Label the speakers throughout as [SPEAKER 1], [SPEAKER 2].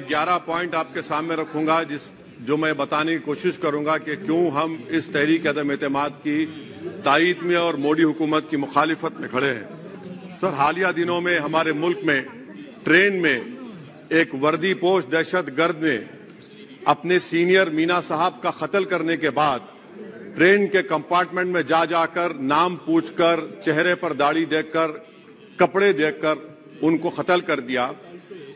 [SPEAKER 1] 11 point आपके सामने रखूंगा जो मैं बताने की कोशिश करूंगा कि क्यों हम इस तहरीक अदम एतमाद की तायीद में और मोदी हुकूमत की मुखालिफत में खड़े हैं। सर, हालिया दिनों में हमारे मुल्क में ट्रेन में एक वर्दी पोश दहशतगर्द ने अपने सीनियर मीना साहब का कत्ल करने के बाद ट्रेन के कंपार्टमेंट में जाकर नाम पूछकर, चेहरे पर दाढ़ी देखकर, कपड़े देखकर उनको कत्ल कर दिया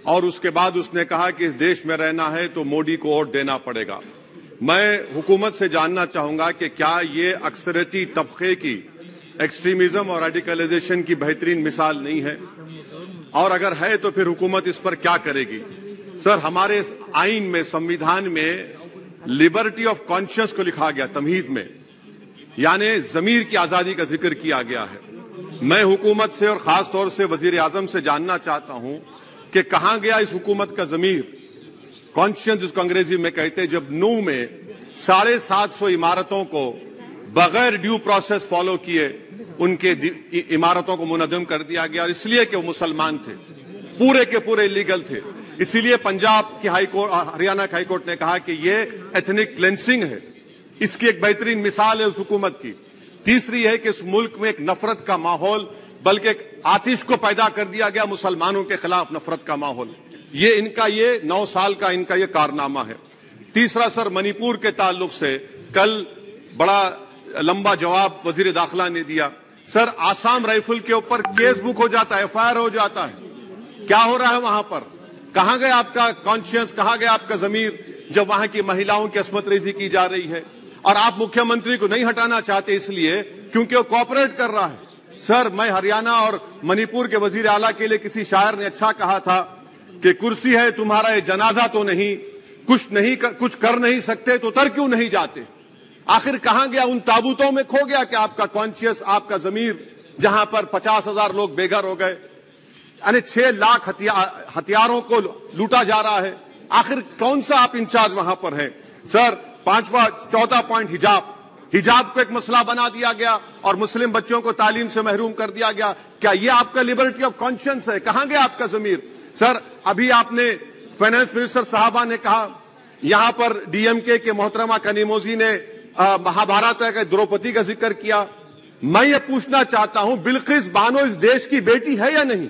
[SPEAKER 1] और उसके बाद उसने कहा कि इस देश में रहना है तो मोदी को वोट देना पड़ेगा। मैं हुकूमत से जानना चाहूंगा कि क्या ये अक्सरियती तबके की एक्सट्रीमिज्म और रेडिकलाइजेशन की बेहतरीन मिसाल नहीं है, और अगर है तो फिर हुकूमत इस पर क्या करेगी। सर, हमारे इस आइन में, संविधान में लिबर्टी ऑफ कॉन्शियस को लिखा गया, तमहीद में, यानी जमीर की आजादी का जिक्र किया गया है। मैं हुकूमत से और खास तौर से वजीर आजम से जानना चाहता हूं कि कहां गया इस हुकूमत का जमीर, कॉन्शियस जिसको अंग्रेजी में कहते हैं, जब नूह में 750 इमारतों को बगैर ड्यू प्रोसेस फॉलो किए उनके इमारतों को मुनज़्ज़म कर दिया गया, और इसलिए कि वो मुसलमान थे, पूरे के पूरे इलीगल थे। इसीलिए पंजाब की हाईकोर्ट और हरियाणा की हाईकोर्ट ने कहा कि ये एथनिक क्लेंसिंग है। इसकी एक बेहतरीन मिसाल है उस हुकूमत की। तीसरी है कि इस मुल्क में एक नफरत का माहौल, बल्कि एक आतिश को पैदा कर दिया गया, मुसलमानों के खिलाफ नफरत का माहौल। ये इनका 9 साल का इनका ये कारनामा है। तीसरा सर, मणिपुर के ताल्लुक से कल बड़ा लंबा जवाब वजीर दाखिला ने दिया। सर, आसाम राइफल के ऊपर केस बुक हो जाता है, FIR हो जाता है। क्या हो रहा है वहां पर? कहां गया आपका कॉन्शियस, कहां गया आपका जमीर, जब वहां की महिलाओं की अस्मत रेजी की जा रही है? और आप मुख्यमंत्री को नहीं हटाना चाहते इसलिए क्योंकि वो कोऑपरेट कर रहा है। सर, मैं हरियाणा और मणिपुर के वजीर आला के लिए, किसी शायर ने अच्छा कहा था कि कुर्सी है तुम्हारा ये जनाजा तो नहीं, कुछ कर नहीं सकते तो उतर क्यों नहीं जाते। आखिर कहां गया? उन ताबूतों में खो गया कि आपका कॉन्शियस, आपका जमीर, जहां पर 50,000 लोग बेघर हो गए, यानी 6 लाख हथियारों को लूटा जा रहा है। आखिर कौन सा आप इंचार्ज वहां पर है? सर, 4था पॉइंट, हिजाब को एक मसला बना दिया गया और मुस्लिम बच्चों को तालीम से महरूम कर दिया गया। क्या ये आपका लिबर्टी ऑफ कॉन्शियस है? कहां गया आपका जमीर? सर, अभी आपने फाइनेंस मिनिस्टर साहबा ने कहा, यहां पर DMK के मोहतरमा कनीमोजी ने महाभारत के द्रौपदी का जिक्र किया। मैं ये पूछना चाहता हूं, बिल्किस बानो इस देश की बेटी है या नहीं?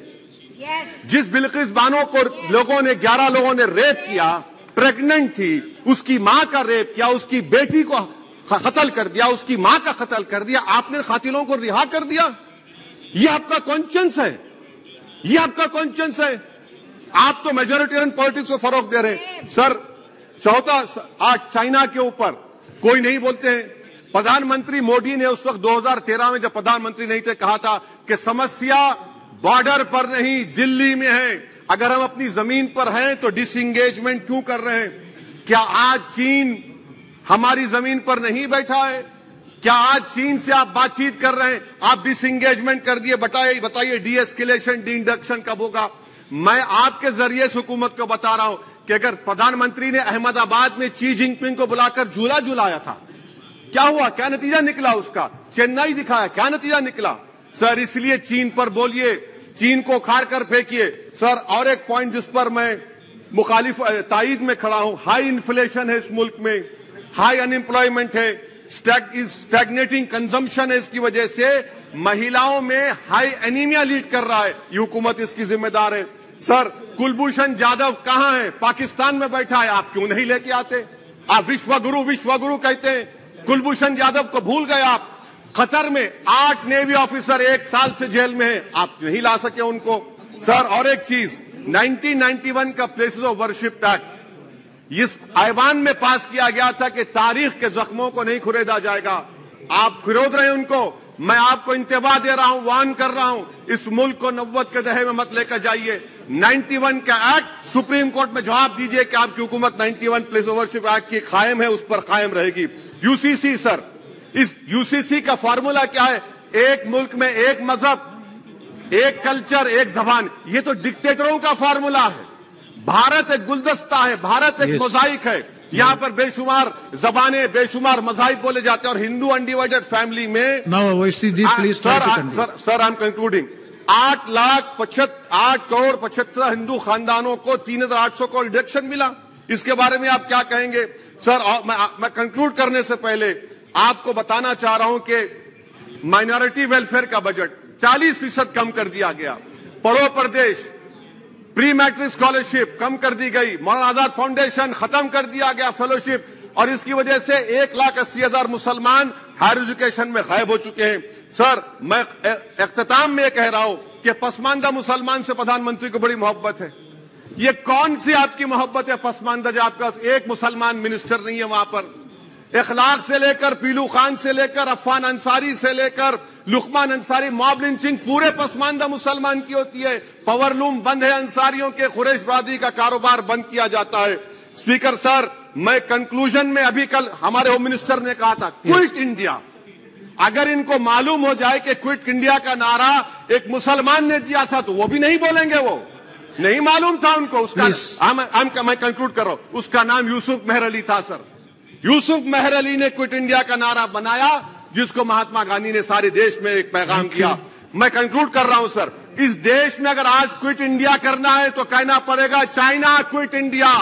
[SPEAKER 1] जिस बिल्किस बानो को 11 लोगों ने रेप किया, प्रेग्नेंट थी, उसकी मां का रेप किया, उसकी बेटी को कत्ल कर दिया, उसकी मां का कत्ल कर दिया, आपने कातिलों को रिहा कर दिया। ये आपका कॉन्शियस है? ये आपका कॉन्शियस है? आप तो मेजोरिटेरियन पॉलिटिक्स को फरोग दे रहे हैं। सर, चौथा, आज चाइना के ऊपर कोई नहीं बोलते हैं। प्रधानमंत्री मोदी ने उस वक्त 2013 में, जब प्रधानमंत्री नहीं थे, कहा था कि समस्या बॉर्डर पर नहीं, दिल्ली में है। अगर हम अपनी जमीन पर हैं तो डिसएंगेजमेंट क्यों कर रहे हैं? क्या आज चीन हमारी जमीन पर नहीं बैठा है? क्या आज चीन से आप बातचीत कर रहे हैं? आप डिसएंगेजमेंट कर दिए। बताइए डी एस्केलेशन, डी इंडक्शन कब होगा? मैं आपके जरिए से हुकूमत को बता रहा हूं कि अगर प्रधानमंत्री ने अहमदाबाद में शी जिनपिंग को बुलाकर झूला झुलाया था, क्या हुआ? क्या नतीजा निकला उसका? चेन्नई दिखाया, क्या नतीजा निकला? सर, इसलिए चीन पर बोलिए, चीन को उखाड़ कर फेंकिए। सर, और एक पॉइंट जिस पर मैं मुखालिफ तायीद में खड़ा हूं, हाई इन्फ्लेशन है इस मुल्क में, हाई अनएम्प्लॉयमेंट है, स्टैग्नेटिंग कंजम्पशन है। इसकी वजह से महिलाओं में हाई एनीमिया लीड कर रहा है। ये हुकूमत इसकी जिम्मेदार है। सर, कुलभूषण जाधव कहां है? पाकिस्तान में बैठा है, आप क्यों नहीं लेके आते? आप विश्वगुरु कहते हैं, कुलभूषण जाधव को भूल गए आप। कतर में 8 नेवी ऑफिसर 1 साल से जेल में है, आप नहीं ला सके उनको। सर, और एक चीज, 1991 का प्लेसेस ऑफ वर्शिप एक्ट इस ऐवान में पास किया गया था कि तारीख के जख्मों को नहीं खुरेदा जाएगा। आप खुरोद रहे हैं उनको। मैं आपको इंतबाह दे रहा हूं, वार्न कर रहा हूं, इस मुल्क को 90 के दहे में मत लेकर जाइए। 91 का एक्ट सुप्रीम कोर्ट में जवाब दीजिए कि आपकी हुकूमत 91 प्लेस ऑफ वर्शिप एक्ट की कायम है, उस पर कायम रहेगी। UCC सर, इस UCC का फॉर्मूला क्या है? एक मुल्क में एक मजहब, एक कल्चर, एक जबान। ये तो डिक्टेटरों का फॉर्मूला है। भारत एक गुलदस्ता है, भारत एक मोजाइक है। यहाँ पर बेशुमार जबानें, बेशुमार मज़ाहिब बोले जाते हैं, और हिंदू अनडिवाइडेड फैमिली में।
[SPEAKER 2] Sir,
[SPEAKER 1] I am concluding. 8 crore 75 Hindu खानदानों को 3,800 करोड़ डिडक्शन मिला। इसके बारे में आप क्या कहेंगे सर? और मैं कंक्लूड करने से पहले आपको बताना चाह रहा हूं कि माइनॉरिटी वेलफेयर का बजट 40% कम कर दिया गया। पढ़ो प्रदेश, प्री मैट्रिक स्कॉलरशिप कम कर दी गई, मौलाना आजाद फाउंडेशन खत्म कर दिया गया फेलोशिप, और इसकी वजह से 1,80,000 मुसलमान हायर एजुकेशन में गायब हो चुके हैं। सर, मैं इख्तिताम में कह रहा हूं कि पसमानदा मुसलमान से प्रधानमंत्री को बड़ी मोहब्बत है। ये कौन सी आपकी मोहब्बत है पसमानदा, जो आपका एक मुसलमान मिनिस्टर नहीं है वहां पर? इखलाक से लेकर पीलू खान से लेकर अफान अंसारी से लेकर लुकमान अंसारी, मॉब लिंचिंग पूरे पसमानदा मुसलमान की होती है। पावरलूम बंद है, अंसारियों के खुरैश बरादरी का कारोबार बंद किया जाता है। स्पीकर सर, मैं कंक्लूजन में अभी कल हमारे होम मिनिस्टर ने कहा था क्विट इंडिया। अगर इनको मालूम हो जाए कि क्विट इंडिया का नारा एक मुसलमान ने दिया था तो वो भी नहीं बोलेंगे, वो नहीं मालूम था उनको। उसका मैं कंक्लूड कर रहा हूं, उसका नाम यूसुफ मेहर अली था सर। यूसुफ मेहर अली ने क्विट इंडिया का नारा बनाया, जिसको महात्मा गांधी ने सारे देश में एक पैगाम किया। मैं कंक्लूड कर रहा हूं सर, इस देश में अगर आज क्विट इंडिया करना है तो कहना पड़ेगा चाइना क्विट इंडिया।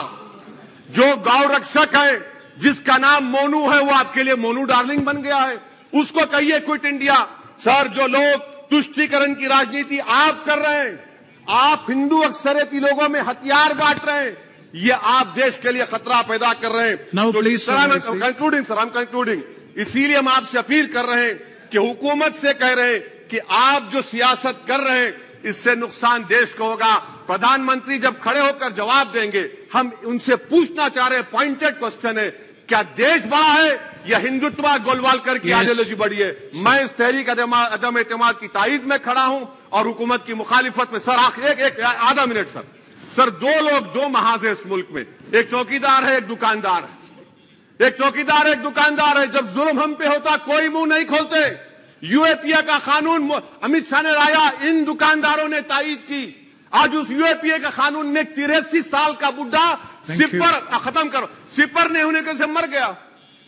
[SPEAKER 1] जो गौ रक्षक है जिसका नाम मोनू है, वो आपके लिए मोनू डार्लिंग बन गया है, उसको कहिए क्विट इंडिया। सर, जो लोग तुष्टीकरण की राजनीति आप कर रहे हैं, आप हिंदू अक्सरियती लोगों में हथियार बांट रहे हैं, ये आप देश के लिए खतरा पैदा कर रहे हैं। कंक्लूडिंग, इसीलिए हम आपसे अपील कर रहे हैं कि हुकूमत से कह रहे हैं कि आप जो सियासत कर रहे हैं इससे नुकसान देश को होगा। प्रधानमंत्री जब खड़े होकर जवाब देंगे, हम उनसे पूछना चाह रहे हैं, पॉइंटेड क्वेश्चन है, क्या देश बड़ा है या हिंदुत्व गोलवालकर की आइडियोलॉजी बड़ी है? मैं इस तहरीक अदम एतमाद की तायद में खड़ा हूं और हुकूमत की मुखालिफत में। सर, एक आधा मिनट सर, दो लोग, दो महाज है इस मुल्क में, एक चौकीदार है, एक दुकानदार है। एक चौकीदार है, एक दुकानदार है। जब जुल्म हम पे होता कोई मुंह नहीं खोलते। यूएपीए का कानून अमित शाह ने लाया, इन दुकानदारों ने तायद की। आज उस यूएपीए का कानून में 83 साल का बुढ़ा सिपर ने होने के से मर गया।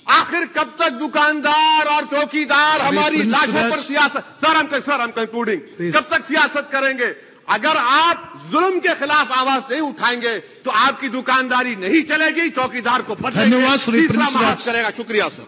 [SPEAKER 1] आखिर कब तक दुकानदार और चौकीदार हमारी लाशों पर सियासत? सर, हम कंक्लूडिंग, कब तक सियासत करेंगे? अगर आप जुल्म के खिलाफ आवाज नहीं उठाएंगे तो आपकी दुकानदारी नहीं चलेगी, चौकीदार को बदलेंगे, तीसरा महाज करेगा। शुक्रिया सर।